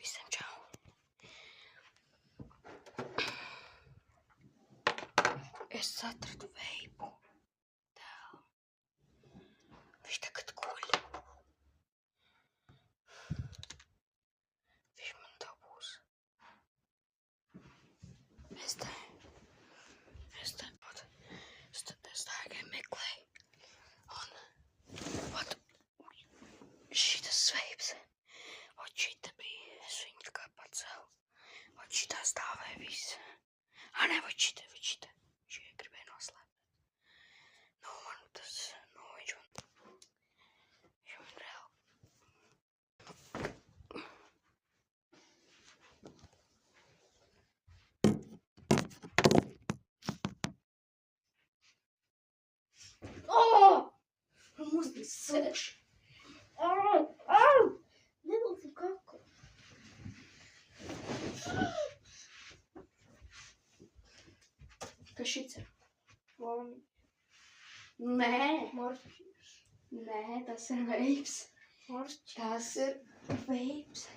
Visiem čau! Es atradu veipu tēlu. Viņš tagad guļ. Viņš man dabūs. Es tikai meklēju. Un šitas veips. Šita bija. Es viņu tā kā pacēlu. Šitā stāvēja viss. Ne, šita. Šie gribēja noslēpt. Man tas, viņš man reāli. Mums tas sēž. Nevilci kaku. Kas šits ir? Nē. Morķis. Nē, tas ir veips. Morķis. Tas ir veips.